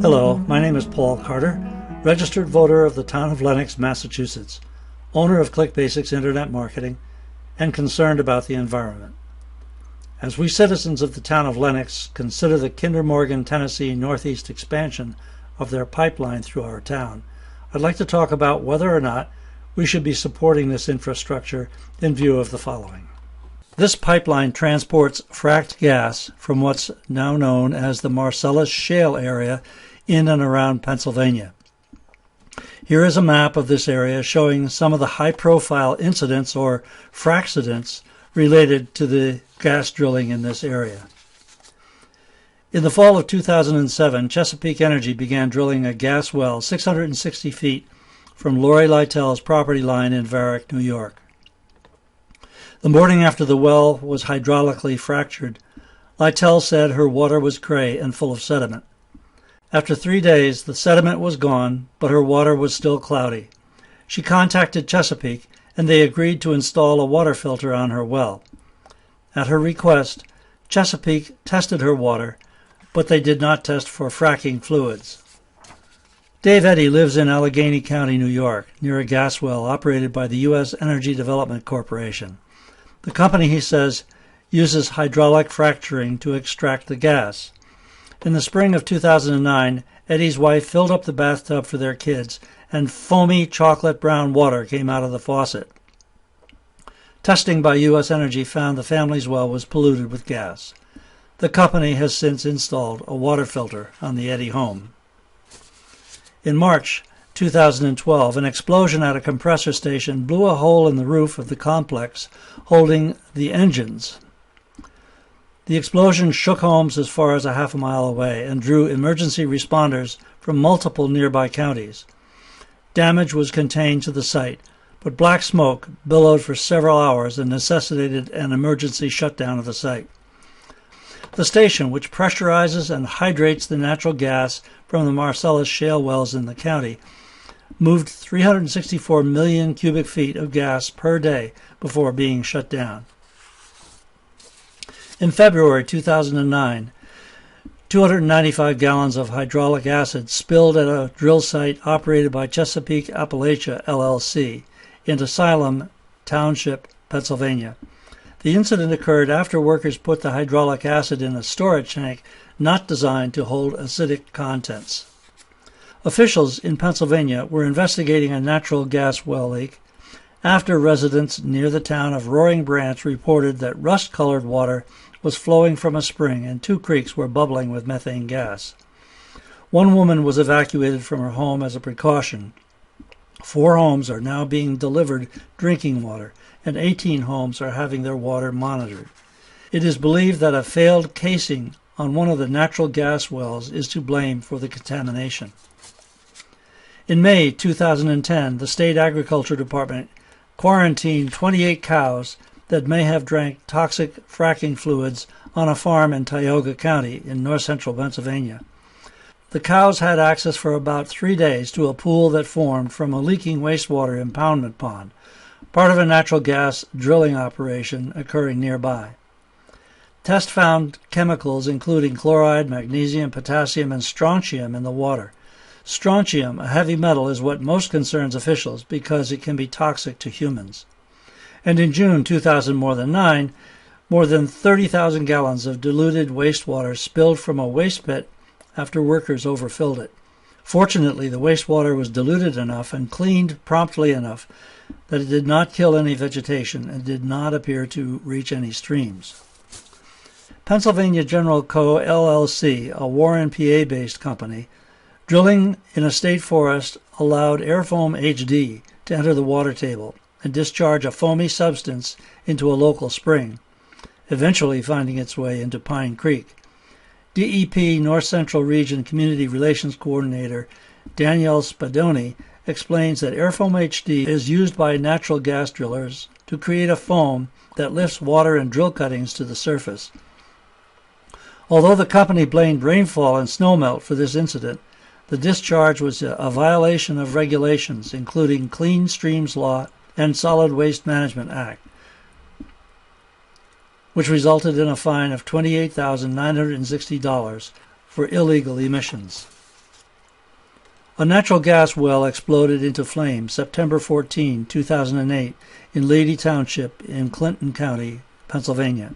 Hello, my name is Paul Carter, registered voter of the Town of Lenox, Massachusetts, owner of ClickBasics Internet Marketing, and concerned about the environment. As we citizens of the Town of Lenox consider the Kinder Morgan, Tennessee Northeast expansion of their pipeline through our town, I'd like to talk about whether or not we should be supporting this infrastructure in view of the following. This pipeline transports fracked gas from what's now known as the Marcellus Shale area in and around Pennsylvania. Here is a map of this area showing some of the high-profile incidents or fraccidents related to the gas drilling in this area. In the fall of 2007, Chesapeake Energy began drilling a gas well 660 feet from Lori Lytell's property line in Varick, New York. The morning after the well was hydraulically fractured, Lytell said her water was gray and full of sediment. After 3 days, the sediment was gone, but her water was still cloudy. She contacted Chesapeake, and they agreed to install a water filter on her well. At her request, Chesapeake tested her water, but they did not test for fracking fluids. Dave Eddy lives in Allegheny County, New York, near a gas well operated by the U.S. Energy Development Corporation. The company, he says, uses hydraulic fracturing to extract the gas. In the spring of 2009, Eddie's wife filled up the bathtub for their kids, and foamy chocolate brown water came out of the faucet. Testing by U.S. Energy found the family's well was polluted with gas. The company has since installed a water filter on the Eddy home. In March 2012, an explosion at a compressor station blew a hole in the roof of the complex holding the engines. The explosion shook homes as far as a half a mile away and drew emergency responders from multiple nearby counties. Damage was contained to the site, but black smoke billowed for several hours and necessitated an emergency shutdown of the site. The station, which pressurizes and hydrates the natural gas from the Marcellus shale wells in the county, moved 364 million cubic feet of gas per day before being shut down. In February 2009, 295 gallons of hydraulic acid spilled at a drill site operated by Chesapeake Appalachia, LLC, into Salem Township, Pennsylvania. The incident occurred after workers put the hydraulic acid in a storage tank not designed to hold acidic contents. Officials in Pennsylvania were investigating a natural gas well leak after residents near the town of Roaring Branch reported that rust-colored water was flowing from a spring and 2 creeks were bubbling with methane gas. 1 woman was evacuated from her home as a precaution. 4 homes are now being delivered drinking water, and 18 homes are having their water monitored. It is believed that a failed casing on one of the natural gas wells is to blame for the contamination. In May 2010, the State Agriculture Department quarantined 28 cows that may have drank toxic fracking fluids on a farm in Tioga County in north-central Pennsylvania. The cows had access for about 3 days to a pool that formed from a leaking wastewater impoundment pond, part of a natural gas drilling operation occurring nearby. Tests found chemicals including chloride, magnesium, potassium, and strontium in the water. Strontium, a heavy metal, is what most concerns officials because it can be toxic to humans. And in June 2009, more than 30,000 gallons of diluted wastewater spilled from a waste pit after workers overfilled it. Fortunately, the wastewater was diluted enough and cleaned promptly enough that it did not kill any vegetation and did not appear to reach any streams. Pennsylvania General Co., LLC, a Warren, PA-based company, drilling in a state forest allowed Airfoam HD to enter the water table and discharge a foamy substance into a local spring, eventually finding its way into Pine Creek. DEP North Central Region Community Relations Coordinator Danielle Spadoni explains that Airfoam HD is used by natural gas drillers to create a foam that lifts water and drill cuttings to the surface. Although the company blamed rainfall and snowmelt for this incident, the discharge was a violation of regulations, including Clean Streams Law and Solid Waste Management Act, which resulted in a fine of $28,960 for illegal emissions. A natural gas well exploded into flames September 14, 2008, in Lady Township in Clinton County, Pennsylvania.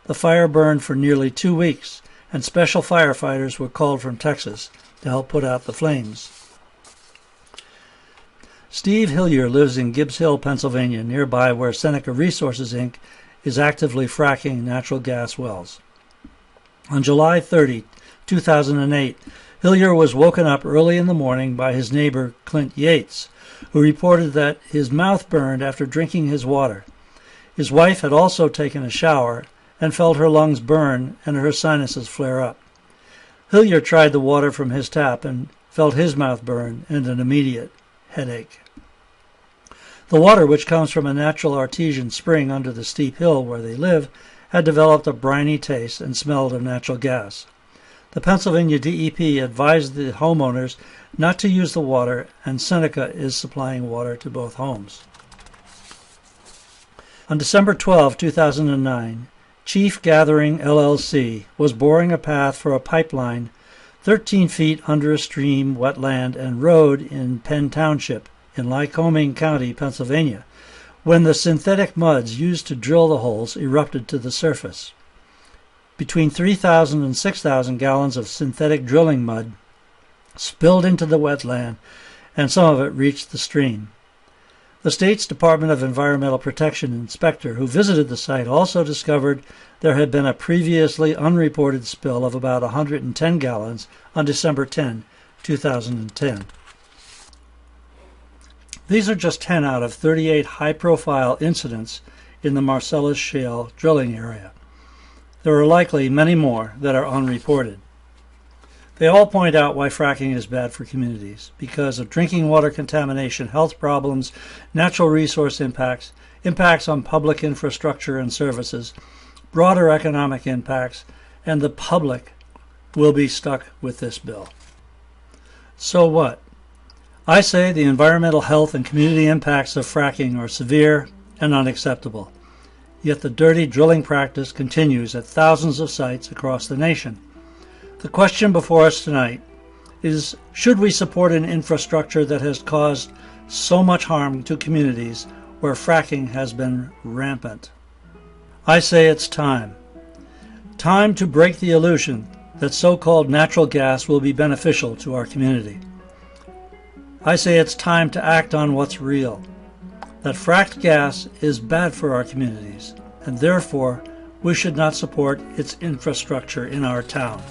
The fire burned for nearly 2 weeks, and special firefighters were called from Texas to help put out the flames. Steve Hillier lives in Gibbs Hill, Pennsylvania, nearby where Seneca Resources, Inc. is actively fracking natural gas wells. On July 30, 2008, Hillier was woken up early in the morning by his neighbor, Clint Yates, who reported that his mouth burned after drinking his water. His wife had also taken a shower and felt her lungs burn and her sinuses flare up. Hillier tried the water from his tap and felt his mouth burn and an immediate headache. The water, which comes from a natural artesian spring under the steep hill where they live, had developed a briny taste and smelled of natural gas. The Pennsylvania DEP advised the homeowners not to use the water, and Seneca is supplying water to both homes. On December 12, 2009, Chief Gathering LLC was boring a path for a pipeline 13 feet under a stream, wetland, and road in Penn Township in Lycoming County, Pennsylvania, when the synthetic muds used to drill the holes erupted to the surface. Between 3,000 and 6,000 gallons of synthetic drilling mud spilled into the wetland, and some of it reached the stream. The state's Department of Environmental Protection inspector who visited the site also discovered there had been a previously unreported spill of about 110 gallons on December 10, 2010. These are just 10 out of 38 high-profile incidents in the Marcellus Shale drilling area. There are likely many more that are unreported. They all point out why fracking is bad for communities, because of drinking water contamination, health problems, natural resource impacts, impacts on public infrastructure and services, broader economic impacts, and the public will be stuck with this bill. So what? I say the environmental, health, and community impacts of fracking are severe and unacceptable. Yet the dirty drilling practice continues at thousands of sites across the nation. The question before us tonight is, should we support an infrastructure that has caused so much harm to communities where fracking has been rampant? I say it's time. Time to break the illusion that so-called natural gas will be beneficial to our community. I say it's time to act on what's real. That fracked gas is bad for our communities, and therefore we should not support its infrastructure in our town.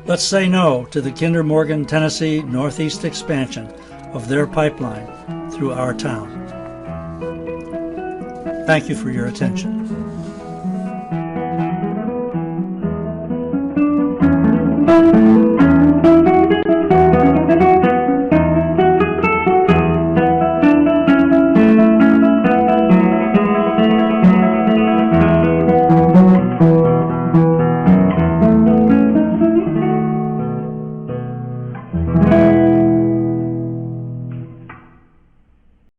Let's say no to the Kinder Morgan, Tennessee Northeast expansion of their pipeline through our town. Thank you for your attention.